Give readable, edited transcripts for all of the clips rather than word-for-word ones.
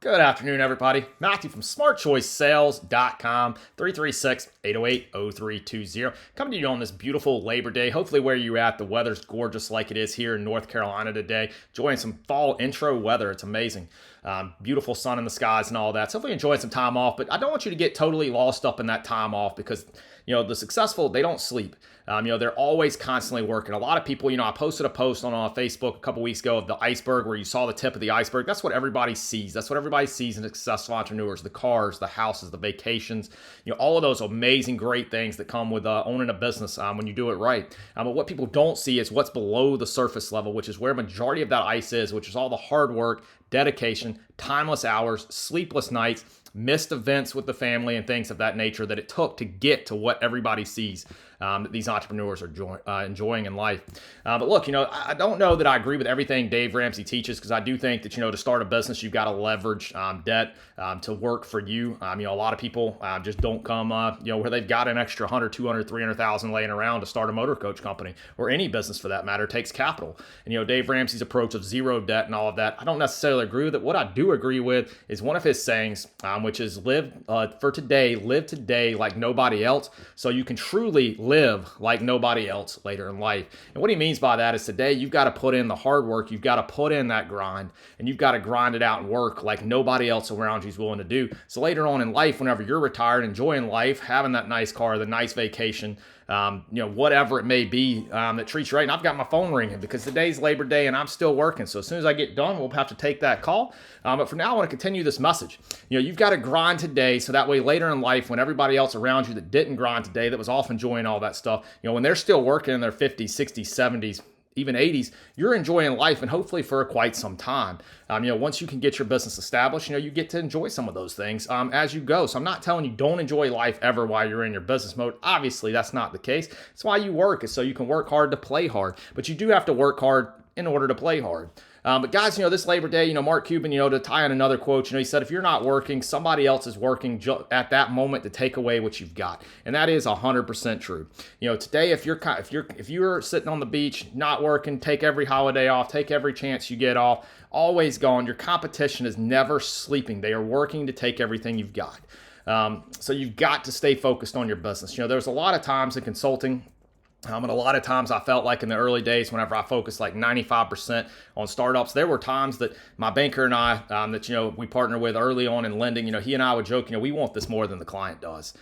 Good afternoon, everybody. Matthew from smartchoicesales.com, 336-808-0320. Coming to you on this beautiful Labor Day. Hopefully where you're at, the weather's gorgeous like it is here in North Carolina today. Enjoying some fall intro weather. It's amazing. Beautiful sun in the skies and all that. So hopefully enjoying some time off, but I don't want you to get totally lost up in that time off because, the successful, they don't sleep. They're always constantly working. A lot of people, I posted a post on Facebook a couple weeks ago of the iceberg where you saw the tip of the iceberg. That's what everybody sees. That's what everybody sees in successful entrepreneurs: the cars, the houses, the vacations, all of those amazing, great things that come with owning a business when you do it right. But what people don't see is what's below the surface level, which is where majority of that ice is, which is all the hard work, dedication, timeless hours, sleepless nights, missed events with the family and things of that nature that it took to get to what everybody sees that these entrepreneurs are enjoying in life. But look, I don't know that I agree with everything Dave Ramsey teaches, because I do think that, to start a business, you've got to leverage debt to work for you. A lot of people just don't come, where they've got an extra 100, 200, 300,000 laying around to start a motor coach company, or any business for that matter. It takes capital. And, Dave Ramsey's approach of zero debt and all of that, I don't necessarily agree with it. What I do agree with is one of his sayings, which is live today like nobody else, so you can truly live like nobody else later in life. And what he means by that is today you've got to put in the hard work, you've got to put in that grind, and you've got to grind it out and work like nobody else around you is willing to do. So later on in life, whenever you're retired, enjoying life, having that nice car, the nice vacation, whatever it may be that treats you right. And I've got my phone ringing because today's Labor Day and I'm still working. So as soon as I get done, we'll have to take that call. But for now, I want to continue this message. You've got to grind today, so that way later in life, when everybody else around you that didn't grind today, that was off enjoying all that stuff, when they're still working in their 50s, 60s, 70s, even 80s, you're enjoying life, and hopefully for quite some time. Once you can get your business established, you get to enjoy some of those things as you go. So I'm not telling you don't enjoy life ever while you're in your business mode. Obviously, that's not the case. That's why you work, is so you can work hard to play hard. But you do have to work hard in order to play hard. But guys, this Labor Day, Mark Cuban, to tie in another quote, he said, if you're not working, somebody else is working at that moment to take away what you've got. And that is 100% true. Today, if you're sitting on the beach, not working, take every holiday off, take every chance you get off, always gone. Your competition is never sleeping. They are working to take everything you've got. So you've got to stay focused on your business. There's a lot of times in consulting, and a lot of times I felt like in the early days, whenever I focused like 95% on startups, there were times that my banker and I, we partner with early on in lending, he and I would joke, we want this more than the client does.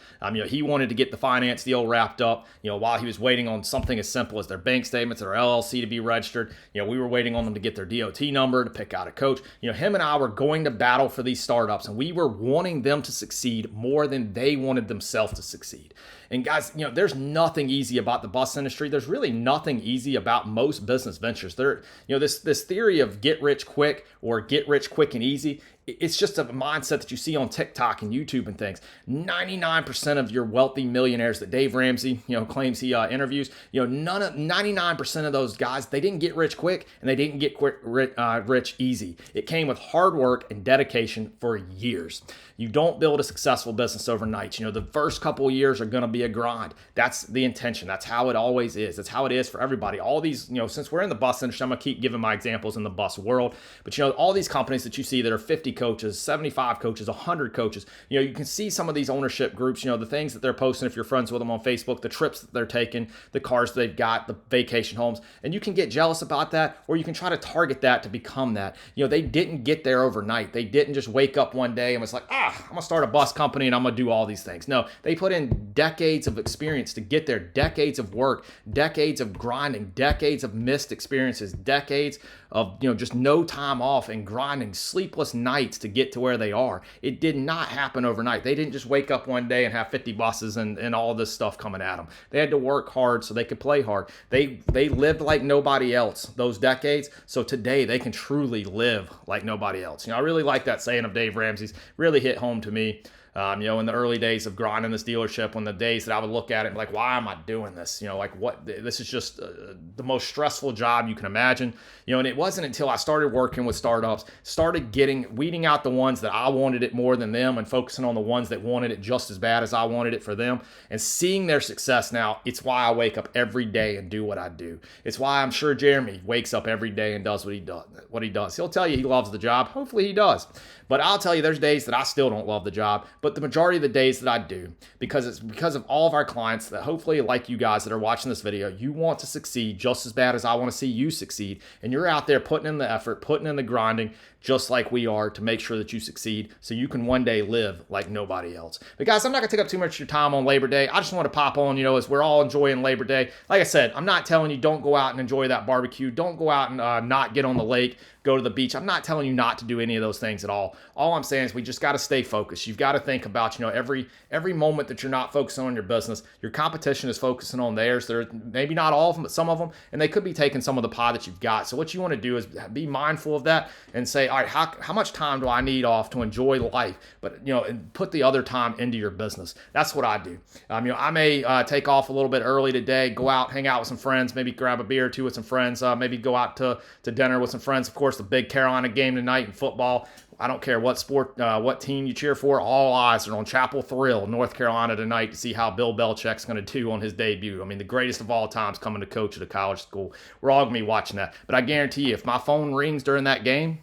He wanted to get the finance deal wrapped up, while he was waiting on something as simple as their bank statements or LLC to be registered. We were waiting on them to get their DOT number, to pick out a coach. Him and I were going to battle for these startups, and we were wanting them to succeed more than they wanted themselves to succeed. And guys, there's nothing easy about the bus industry. There's really nothing easy about most business ventures. This theory of get rich quick or get rich quick and easy, it's just a mindset that you see on TikTok and YouTube and things. 99% of your wealthy millionaires that Dave Ramsey, claims he interviews, 99% of those guys, they didn't get rich quick and they didn't get rich easy. It came with hard work and dedication for years. You don't build a successful business overnight. The first couple of years are going to be a grind. That's the intention. That's how it always is. That's how it is for everybody. All these, since we're in the bus industry, I'm going to keep giving my examples in the bus world. But, all these companies that you see that are 50 coaches, 75 coaches, 100 coaches, you can see some of these ownership groups, the things that they're posting if you're friends with them on Facebook, the trips that they're taking, the cars they've got, the vacation homes. And you can get jealous about that, or you can try to target that to become that. They didn't get there overnight. They didn't just wake up one day and was like, I'm going to start a bus company and I'm going to do all these things. No, they put in decades of experience to get there, decades of work, decades of grinding, decades of missed experiences, decades of, just no time off and grinding, sleepless nights to get to where they are. It did not happen overnight. They didn't just wake up one day and have 50 buses and all this stuff coming at them. They had to work hard so they could play hard. They lived like nobody else those decades. So today they can truly live like nobody else. I really like that saying of Dave Ramsey's. Really hit home to me. In the early days of grinding this dealership, when the days that I would look at it and like, why am I doing this? This is just the most stressful job you can imagine. And it wasn't until I started working with startups, started weeding out the ones that I wanted it more than them and focusing on the ones that wanted it just as bad as I wanted it for them and seeing their success now. It's why I wake up every day and do what I do. It's why I'm sure Jeremy wakes up every day and does what he does. He'll tell you he loves the job. Hopefully he does. But I'll tell you, there's days that I still don't love the job, but the majority of the days that I do, because it's because of all of our clients that hopefully, like you guys that are watching this video, you want to succeed just as bad as I want to see you succeed. And you're out there putting in the effort, putting in the grinding, just like we are, to make sure that you succeed so you can one day live like nobody else. But guys, I'm not going to take up too much of your time on Labor Day. I just want to pop on, as we're all enjoying Labor Day. Like I said, I'm not telling you don't go out and enjoy that barbecue. Don't go out and not get on the lake, go to the beach. I'm not telling you not to do any of those things at all. All I'm saying is we just got to stay focused. You've got to think about, every moment that you're not focusing on your business, your competition is focusing on theirs. They're maybe not all of them, but some of them, and they could be taking some of the pie that you've got. So what you want to do is be mindful of that and say, all right, how much time do I need off to enjoy life? But, and put the other time into your business. That's what I do. I may take off a little bit early today, go out, hang out with some friends, maybe grab a beer or two with some friends, maybe go out to dinner with some friends. Of course, the big Carolina game tonight in football. I don't care what sport, what team you cheer for. All eyes are on Chapel Thrill, North Carolina tonight to see how Bill Belichick's going to do on his debut. The greatest of all times coming to coach at a college school. We're all going to be watching that. But I guarantee you, if my phone rings during that game,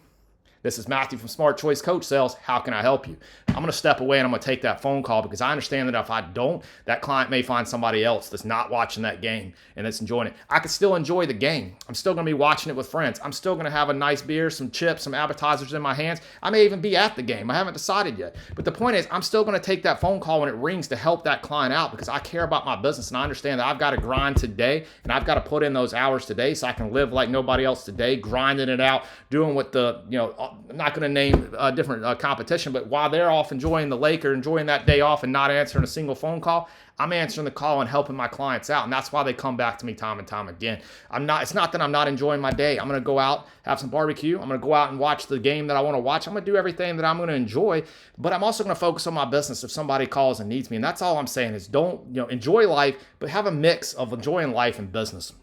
this is Matthew from Smart Choice Coach Sales. How can I help you? I'm going to step away and I'm going to take that phone call because I understand that if I don't, that client may find somebody else that's not watching that game and that's enjoying it. I can still enjoy the game. I'm still going to be watching it with friends. I'm still going to have a nice beer, some chips, some appetizers in my hands. I may even be at the game. I haven't decided yet. But the point is, I'm still going to take that phone call when it rings to help that client out because I care about my business and I understand that I've got to grind today and I've got to put in those hours today so I can live like nobody else today, grinding it out, doing what I'm not going to name a different competition, but while they're off enjoying the lake or enjoying that day off and not answering a single phone call, I'm answering the call and helping my clients out. And that's why they come back to me time and time again. It's not that I'm not enjoying my day. I'm going to go out, have some barbecue. I'm going to go out and watch the game that I want to watch. I'm going to do everything that I'm going to enjoy, but I'm also going to focus on my business if somebody calls and needs me. And that's all I'm saying is don't, enjoy life, but have a mix of enjoying life and business.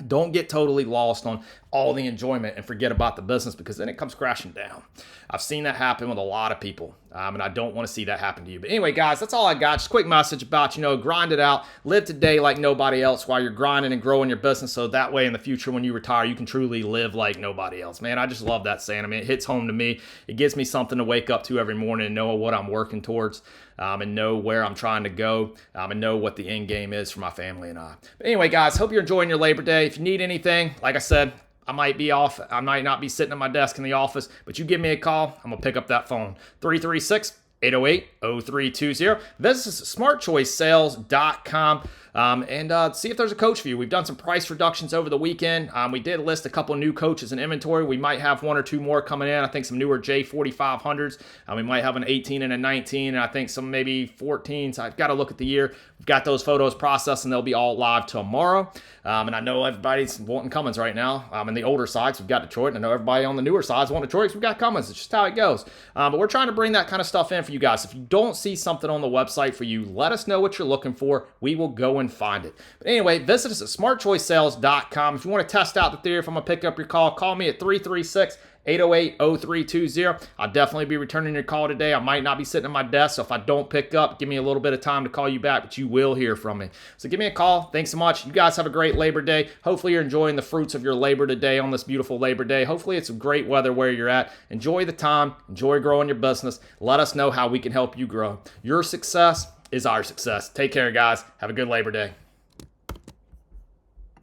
Don't get totally lost on all the enjoyment and forget about the business because then it comes crashing down. I've seen that happen with a lot of people, and I don't want to see that happen to you. But anyway, guys, that's all I got. Just a quick message about, grind it out. Live today like nobody else while you're grinding and growing your business so that way in the future when you retire, you can truly live like nobody else. Man, I just love that saying. It hits home to me. It gives me something to wake up to every morning and know what I'm working towards. And know where I'm trying to go and know what the end game is for my family and I. But anyway, guys, hope you're enjoying your Labor Day. If you need anything, like I said, I might be off. I might not be sitting at my desk in the office, but you give me a call. I'm going to pick up that phone. 336-808-0320. This is smartchoicesales.com. And see if there's a coach for you. We've done some price reductions over the weekend. We did list a couple new coaches in inventory. We might have one or two more coming in. I think some newer J4500s. We might have an 18 and a 19, and I think some maybe 14s. I've got to look at the year. We've got those photos processed, and they'll be all live tomorrow. And I know everybody's wanting Cummins right now. In the older sides, we've got Detroit, and I know everybody on the newer sides want Detroit, so we've got Cummins. It's just how it goes. But we're trying to bring that kind of stuff in for you guys. If you don't see something on the website for you, let us know what you're looking for. We will go and find it. But anyway, visit us at smartchoicesales.com. If you want to test out the theory, if I'm going to pick up your call me at 336-808-0320. I'll definitely be returning your call today. I might not be sitting at my desk, so if I don't pick up, give me a little bit of time to call you back, but you will hear from me. So give me a call. Thanks so much. You guys have a great Labor Day. Hopefully you're enjoying the fruits of your labor today on this beautiful Labor Day. Hopefully it's some great weather where you're at. Enjoy the time. Enjoy growing your business. Let us know how we can help you grow. Your success is our success. Take care, guys. Have a good Labor Day.